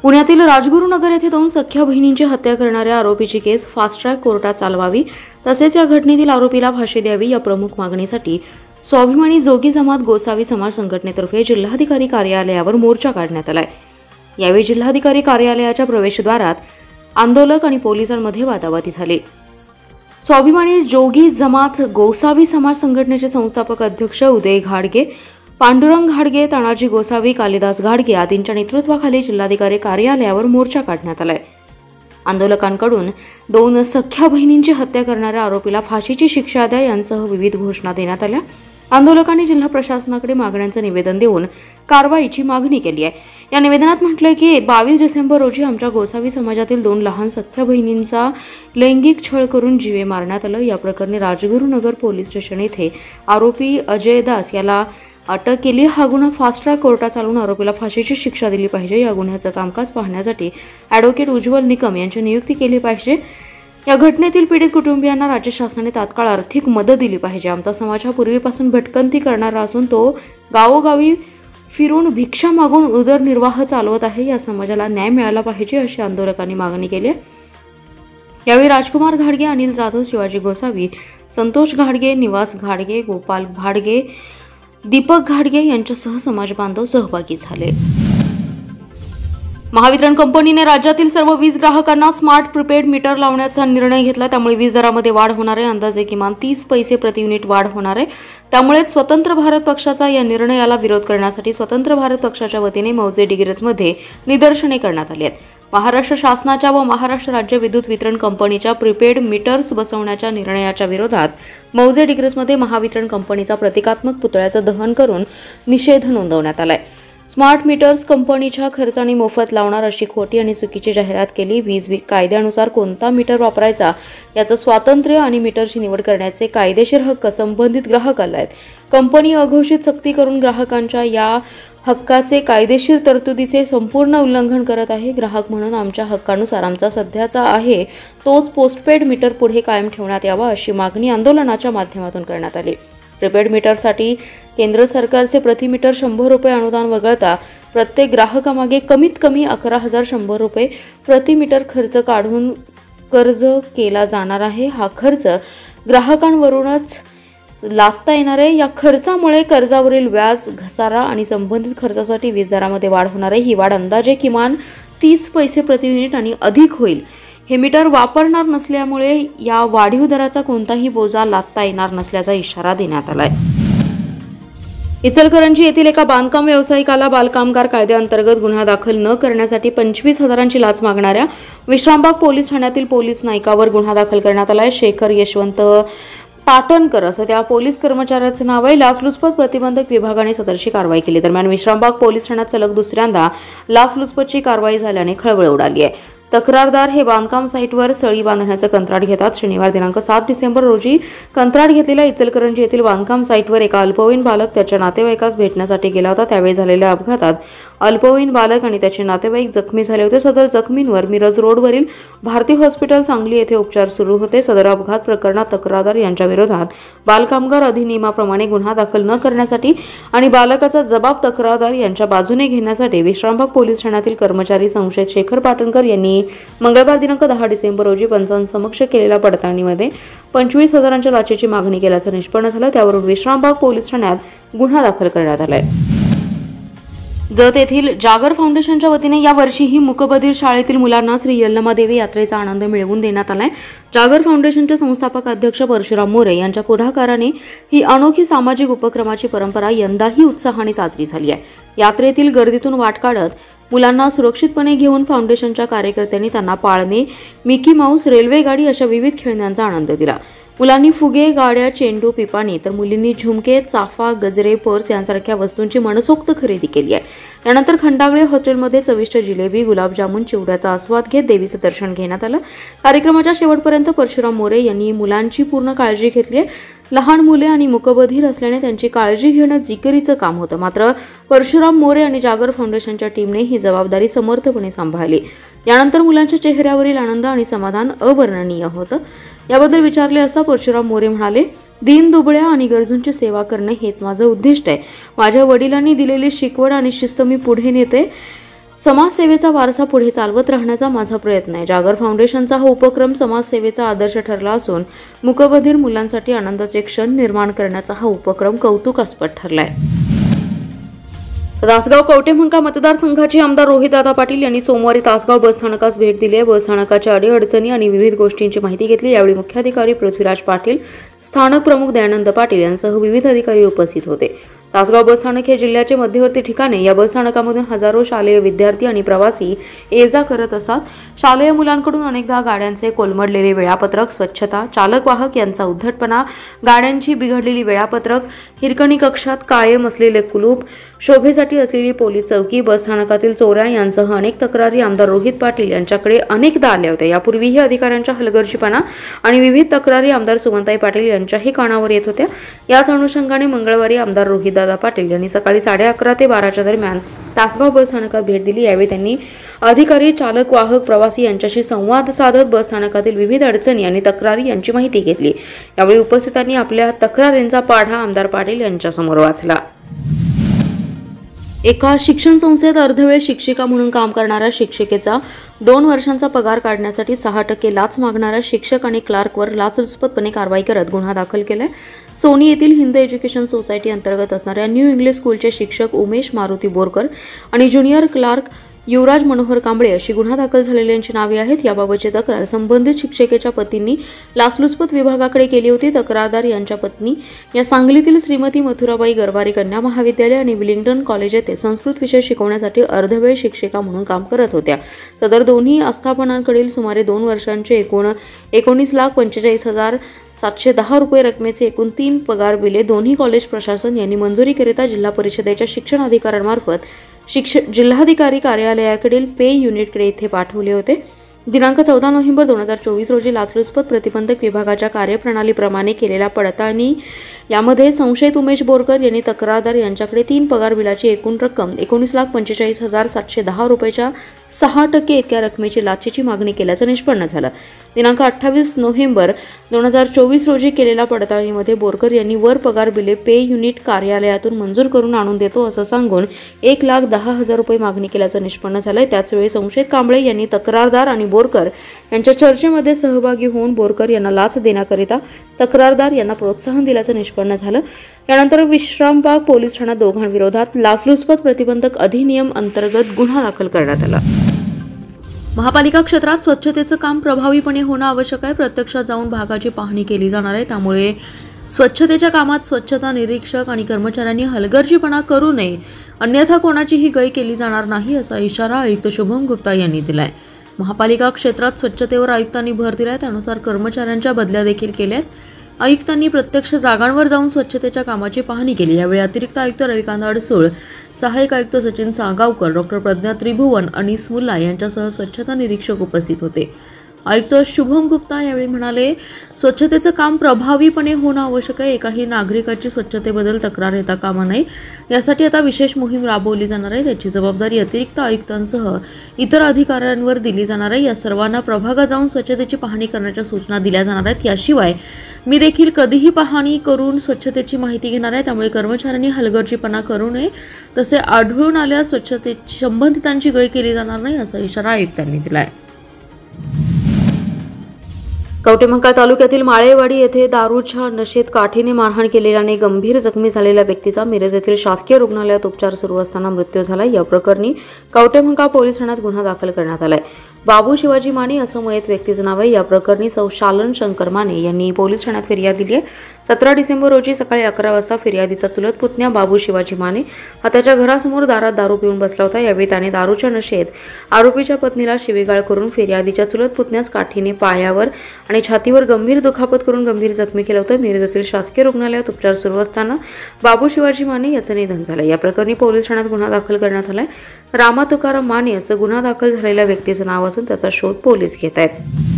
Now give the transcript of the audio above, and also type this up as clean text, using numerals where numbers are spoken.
पुण्यातील राजगुरुनगर येथे 2 सख्या बहिणींची हत्या करणाऱ्या आरोपीची केस फास्ट ट्रॅक कोर्टात चालवावी तसेच या घटनेतील आरोपीला फाशी द्यावी या प्रमुख मागणीसाठी स्वाभिमानी जोगी जमात गोसावी समाज संघटनेतर्फे जिल्हाधिकारी कार्यालयावर मोर्चा काढण्यात आलाय। यावेळी जिल्हाधिकारी कार्यालयाच्या प्रवेशद्वारात आंदोलक आणि पोलिसांमध्ये वादावादी झाली। स्वाभिमानी जोगी जमात गोसावी समाज संघटनेचे संस्थापक अध्यक्ष उदय घाडगे, पांडुरंग घाडगे, तानाजी गोसावी, कालिदास घाडगे आदींच्या नेतृत्वाखाली जिल्हाधिकारी कार्यालयावर मोर्चा काढण्यात आलाय। आंदोलकांकडून 2 सख्या बहिणींची हत्या करणाऱ्या आरोपीला फाशीची शिक्षा द्या यांसह विविध घोषणा देण्यात आल्या। आंदोलकांनी जिल्हा प्रशासनाकडे मागण्यांचे निवेदन देऊन कारवाईची मागणी केली आहे। या निवेदनात म्हटलंय की 22 डिसेंबर रोजी आमच्या गोसावी समाजातील 2 लहान सख्या बहिणींचा लैंगिक छळ करून जीवे मारण्यात आलं। या प्रकरणी राजगुरुनगर पोलीस स्टेशन येथे आरोपी अजय दास याला अटक केली। हा गुन्हा फास्ट ट्रॅक कोर्टात चालवून आरोपीला फाशीची शिक्षा दिली पाहिजे। या गुन्ह्याचं कामकाज पाहण्यासाठी ॲडव्होकेट उज्ज्वल निकम यांची नियुक्ती केली पाहिजे। या घटनेतील पीडित कुटुंबियांना राज्य शासनाने तात्काळ आर्थिक मदत दिली पाहिजे। आमचा समाज हा पूर्वीपासून भटकंती करणारा असून तो गावोगावी फिरून भिक्षा मागून उदरनिर्वाह चालवत आहे। या समाजाला न्याय मिळाला पाहिजे अशी आंदोलकांनी मागणी केली आहे। यावेळी राजकुमार घाडगे, अनिल जाधव, शिवाजी गोसावी, संतोष घाडगे, निवास घाडगे, गोपाल घाडगे, दीपक घाडगे यांच्यासह समाज बांधव सहभागी झाले। महावितरण कंपनीने राज्यातील सर्व वीज ग्राहकांना स्मार्ट प्रीपेड मीटर लावण्याचा निर्णय घेतला। त्यामुळे वीज दरामध्ये वाढ होणार आहे। अंदाजे किमान 30 पैसे प्रति युनिट वाढ होणार आहे। त्यामुळे स्वतंत्र भारत पक्षाचा या निर्णयाला विरोध करण्यासाठी स्वतंत्र भारत पक्षाच्या वतीने मौजे डिग्रजमध्ये निदर्शने करण्यात आली आहेत। महाराष्ट्र शासनाच्या व महाराष्ट्र राज्य विद्युत वितरण कंपनीच्या प्रीपेड मीटर्स बसवण्याच्या निर्णयाच्या विरोधात मौजे डिग्रजमध्ये महावितरण कंपनीचा प्रतिकात्मक पुतळ्याचं दहन करून निषेध नोंदवण्यात आलाय। स्मार्ट मीटर्स कंपनीच्या खर्चाने मोफत लावणार अशी खोटी आणि चुकीची जाहिरात केली। वीज कायद्यानुसार कोणता मीटर वापरायचा याचं स्वातंत्र्य आणि मीटरची निवड करण्याचे कायदेशीर हक्क संबंधित ग्राहकाला आहेत। कंपनी अघोषित सक्ती करून ग्राहकांच्या या हक्काचे कायदेशीर तरतुदीचे संपूर्ण उल्लंघन करत आहे। ग्राहक म्हणून आमच्या हक्कानुसार आमचा सध्याचा आहे तोच पोस्टपेड मीटर पुढे कायम ठेवण्यात यावा अशी मागणी आंदोलनाच्या माध्यमातून करण्यात आली। प्रीपेड मीटरसाठी केंद्र सरकारचे प्रति मीटर 100 रुपये अनुदान वगळता प्रत्येक ग्राहकामागे कमीत कमी 11,100 रुपये प्रति मीटर खर्च काढून कर्ज केला जाणार आहे। हा खर्च ग्राहकांवरूनच लादता येणार आहे। या खर्चामुळे कर्जावरील व्याज, घसारा आणि संबंधित खर्चासाठी वीज दरामध्ये वाढ होणार आहे। ही वाढ अंदाजे किमान 30 पैसे प्रति युनिट आणि अधिक होईल। हे मीटर वापरणार नसल्यामुळे या वाढीव दराचा कोणताही बोजा लादता येणार नसल्याचा इशारा देण्यात आलाय। इचलकरंजी येथील एका बांधकाम व्यावसायिकाला बालकामगार कायद्याअंतर्गत गुन्हा दाखल न करण्यासाठी 25,000ची लाच मागणाऱ्या विश्रामबाग पोलीस ठाण्यातील पोलीस नायकावर गुन्हा दाखल करण्यात आलाय। शेखर यशवंत पाटणकर असं त्या पोलीस कर्मचाऱ्याचं नाव आहे। लाचलुचपत प्रतिबंधक विभागाने सदरची कारवाई केली। दरम्यान विश्रामबाग पोलीस ठाण्यात सलग दुसऱ्यांदा लाचलुचपतची कारवाई झाल्याने खळबळ उडाली आहे। तक्रारदार हे बांधकाम साईटवर सळी बांधण्याचं कंत्राट घेतात। शनिवार दिनांक 7 डिसेंबर रोजी कंत्राट घेतलेल्या इचलकरंजी येथील बांधकाम साईटवर एका अल्पवयीन बालक त्याच्या नातेवाईकास भेटण्यासाठी गेला होता। त्यावेळी झालेल्या अपघातात अल्पवयीन बालक आणि त्याचे नातेवाईक जखमी झाले होते। सदर जखमींवर मिरज रोडवरील भारती हॉस्पिटल सांगली येथे उपचार सुरू होते। सदर अपघात प्रकरणात तक्रारदार यांच्या विरोधात बालकामगार अधिनियमाप्रमाणे गुन्हा दाखल न करण्यासाठी आणि बालकाचा जबाब तक्रारदार यांच्या बाजूने घेण्यासाठी विश्रामबाग पोलीस ठाण्यातील कर्मचारी संशयित शेखर पाटणकर यांनी मंगळवार दिनांक 10 डिसेंबर रोजी पंचांसमक्ष केलेल्या पडताळणीमध्ये 25,000च्या लाचेची मागणी केल्याचं निष्पन्न झालं। त्यावरून विश्रामबाग पोलीस ठाण्यात गुन्हा दाखल करण्यात आलाय। जत येथील जागर फाउंडेशनच्या वतीने यावर्षीही मूकबधीर शाळेतील मुलांना श्री यल्लमादेवी यात्रेचा आनंद मिळवून देण्यात आलाय। जागर फाउंडेशनचे संस्थापक अध्यक्ष परशुराम मोरे यांच्या पुढाकाराने ही अनोखी सामाजिक उपक्रमाची परंपरा यंदाही उत्साहाने साजरी झाली आहे। यात्रेतील गर्दीतून वाट काढत मुलांना सुरक्षितपणे घेऊन फाउंडेशनच्या कार्यकर्त्यांनी त्यांना पाळणे, मिकी माऊस, रेल्वे गाडी अशा विविध खेळण्यांचा आनंद दिला। मुलांनी फुगे, गाड्या, चेंडू, पिपाणी तर मुलींनी झुमके, चाफा, गजरे, पर्स यांसारख्या वस्तूंची मनसोक्त खरेदी केली आहे। त्यानंतर खंडागळे हॉटेलमध्ये चविष्ट जिलेबी, गुलाबजामुन, चिवड्याचा आस्वाद घेत देवीचं दर्शन घेण्यात आलं। कार्यक्रमाच्या शेवटपर्यंत परशुराम मोरे यांनी मुलांची पूर्ण काळजी घेतली आहे। लहान मुले आणि मूकबधीर असल्याने त्यांची काळजी घेणं जिकिरीचं काम होतं। मात्र परशुराम मोरे आणि जागर फाउंडेशनच्या टीमने ही जबाबदारी समर्थपणे सांभाळली। यानंतर मुलांच्या चेहऱ्यावरील आनंद आणि समाधान अवर्णनीय होतं। याबद्दल विचारले असता परशुराम मोरे म्हणाले, दीन दुबळ्या आणि गरजूंची सेवा करणे हेच माझं उद्दिष्ट आहे। माझ्या वडिलांनी दिलेली शिकवण आणि शिस्त मी पुढे नेते। समाजसेवेचा वारसा पुढे चालवत राहण्याचा माझा प्रयत्न आहे। जागर फाउंडेशनचा हा उपक्रम समाजसेवेचा आदर्श ठरला असून मूकबधिर मुलांसाठी आनंदाचे क्षण निर्माण करण्याचा हा उपक्रम कौतुकास्पद ठरलाय। तासगाव कवठेमहांकाळ मतदारसंघाचे आमदार रोहितदादा पाटील यांनी सोमवारी तासगाव बस स्थानकास भेट दिली आहे। बस स्थानकाच्या अडीअडचणी आणि विविध गोष्टींची माहिती घेतली। यावेळी मुख्याधिकारी पृथ्वीराज पाटील, स्थानक प्रमुख दयानंद पाटील यांसह विविध अधिकारी उपस्थित होते। तासगाव बस स्थानक हे जिल्ह्याचे मध्यवर्ती ठिकाणे। या बस स्थानकामधून हजारो शालेय विद्यार्थी आणि प्रवासी ये-जा करत असतात। शालेय मुलांकडून अनेकदा गाड्यांचे कोलमडलेले वेळापत्रक, स्वच्छता, चालक वाहक यांचा उद्धटपणा, गाड्यांची बिघडलेली वेळापत्रक, हिरकणी कक्षात कायम असलेले कुलूप, शोभेसाठी असलेली पोलीस चौकी, बस स्थानकातील चोऱ्या यांसह अनेक तक्रारी आमदार रोहित पाटील यांच्याकडे अनेकदा आल्या होत्या। यापूर्वीही अधिकाऱ्यांच्या हलगर्जीपणा आणि विविध तक्रारी आमदार सुमनताई पाटील यांच्याही कानावर येत होत्या। याच अनुषंगाने मंगळवारी आमदार रोहितदादा पाटील यांनी सकाळी 11:30 ते 12च्या दरम्यान तासगाव बस स्थानकात भेट दिली। यावेळी त्यांनी अधिकारी, चालक, वाहक, प्रवासी यांच्याशी संवाद साधत बस स्थानकातील विविध अडचणी आणि तक्रारी यांची माहिती घेतली। यावेळी उपस्थितांनी आपल्या तक्रारींचा पाढा आमदार पाटील यांच्यासमोर वाचला। एका शिक्षण संस्थेत अर्धवेळ शिक्षिका म्हणून काम करणाऱ्या शिक्षिकेचा 2 वर्षांचा पगार काढण्यासाठी 6% लाच मागणाऱ्या शिक्षक आणि क्लार्कवर लाचलुचपतपणे कारवाई करत गुन्हा दाखल केलाय। सोनी येथील हिंद एज्युकेशन सोसायटी अंतर्गत असणाऱ्या न्यू इंग्लिश स्कूलचे शिक्षक उमेश मारुती बोरकर आणि ज्युनियर क्लार्क युवराज मनोहर कांबळे अशी गुन्हा दाखल झालेल्यांची नावे आहेत। याबाबतची तक्रार संबंधित शिक्षिकेच्या पतींनी लाचलुचपत विभागाकडे केली होती। तक्रारदार यांच्या पत्नी या सांगलीतील श्रीमती मथुराबाई गरवारे कन्या महाविद्यालय आणि विलिंग्टन कॉलेज येथे संस्कृत विषय शिकवण्यासाठी अर्धवेळ शिक्षिका म्हणून काम करत होत्या। सदर दोन्ही आस्थापनांकडील सुमारे 2 वर्षांचे एकूण 19,45,710 रुपये रकमेचे एकूण 3 पगार बिले दोन्ही कॉलेज प्रशासन यांनी मंजुरीकरिता जिल्हा परिषदेच्या शिक्षण अधिकाऱ्यांमार्फत जिल्हाधिकारी कार्यालयाकडील पे युनिटकडे येथे पाठवले होते। दिनांक 14 नोव्हेंबर 2024 रोजी लाचलुचपत प्रतिबंधक विभागाच्या कार्यप्रणालीप्रमाणे केलेल्या पडताळणी यामध्ये संशयित उमेश बोरकर यांनी तक्रारदार यांच्याकडे 3 पगार बिलाची एकूण रक्कम 19,45,710 रुपयाच्या 6% इतक्या रकमेची लाचेची मागणी केल्याचं निष्पन्न झालं। दिनांक 28 नोव्हेंबर 2024 रोजी केलेल्या पडताळणीमध्ये बोरकर यांनी वर पगार बिले पे युनिट कार्यालयातून मंजूर करून आणून देतो असं सांगून 1,10,000 रुपये मागणी केल्याचं निष्पन्न झालंय। त्याचवेळी संशयित कांबळे यांनी तक्रारदार आणि बोरकर यांच्या चर्चेमध्ये सहभागी होऊन बोरकर यांना लाच देण्याकरिता तक्रारदार यांना प्रोत्साहन दिल्याचं निष्पन्न झालं। यानंतर विश्रामबाग पोलीस ठाण्यात दोघांविरोधात लाचलुचपत प्रतिबंधक अधिनियम अंतर्गत गुन्हा दाखल करण्यात आला। महापालिका क्षेत्रात स्वच्छतेचं काम प्रभावीपणे होणं आवश्यक आहे। प्रत्यक्षात जाऊन भागाची पाहणी केली जाणार आहे। त्यामुळे स्वच्छतेच्या कामात स्वच्छता निरीक्षक आणि कर्मचाऱ्यांनी हलगर्जीपणा करू नये, अन्यथा कोणाचीही गय केली जाणार नाही असा इशारा आयुक्त शुभम गुप्ता यांनी दिलाय। महापालिका क्षेत्रात स्वच्छतेवर आयुक्तांनी भर दिलाय। त्यानुसार कर्मचाऱ्यांच्या बदल्या देखील केल्यात। आयुक्तांनी प्रत्यक्ष जागांवर जाऊन स्वच्छतेच्या कामाची पाहणी केली। यावेळी अतिरिक्त आयुक्त रविकांत अडसूळ, सहाय्यक आयुक्त सचिन सागावकर, डॉक्टर प्रज्ञा त्रिभुवन, अनीस मुल्ला यांच्यासह स्वच्छता निरीक्षक उपस्थित होते। आयुक्त शुभम गुप्ता यावेळी म्हणाले, स्वच्छतेचं काम प्रभावीपणे होणं आवश्यक आहे। एकाही नागरिकाची स्वच्छतेबद्दल तक्रार येता कामा नये, यासाठी आता विशेष मोहीम राबवली जाणार आहे। त्याची जबाबदारी अतिरिक्त आयुक्तांसह इतर अधिकाऱ्यांवर दिली जाणार आहे। या सर्वांना प्रभागात जाऊन स्वच्छतेची पाहणी करण्याच्या सूचना दिल्या जाणार आहेत। याशिवाय मी देखील कधीही पाहणी करून स्वच्छतेची माहिती घेणार आहे। त्यामुळे कर्मचाऱ्यांनी हलगर्जीपणा करू नये, तसे आढळून आल्यास स्वच्छतेची संबंधितांची गय केली जाणार नाही असा इशारा आयुक्तांनी दिलाय। कवठेमहांकाळ तालुक्यातील माळेवाडी येथे दारूच्या नशेत काठीने मारहाण केलेल्याने गंभीर जखमी झालेल्या व्यक्तीचा मिरज येथील शासकीय रुग्णालयात उपचार सुरू असताना मृत्यू झाला। या प्रकरणी कवठेमहांकाळ पोलीस ठाण्यात गुन्हा दाखल करण्यात आलाय। बाबू शिवाजी माने असं मयत व्यक्तीचं नाव आहे। या प्रकरणी सौ शालन शंकर माने यांनी पोलीस ठाण्यात फिर्याद दिली आहे। 17 डिसेंबर रोजी सकाळी 11 वाजता फिर्यादीचा चुलत पुतण्या बाबू शिवाजी माने हा त्याच्या घरासमोर दारात दारू पिऊन बसला होता। यावेळी त्याने दारूच्या नशेत आरोपीच्या पत्नीला शिवीगाळ करून फिर्यादीच्या चुलत पुतण्यास काठीने पायावर आणि छातीवर गंभीर दुखापत करून गंभीर जखमी केलं होतं। मिरज येथील शासकीय रुग्णालयात उपचार सुरू असताना बाबू शिवाजी माने याचं निधन झालं। या प्रकरणी पोलीस ठाण्यात गुन्हा दाखल करण्यात आलाय। रामा तुकाराम माने असं गुन्हा दाखल झालेल्या व्यक्तीचं नाव असून त्याचा शोध पोलीस घेत आहेत।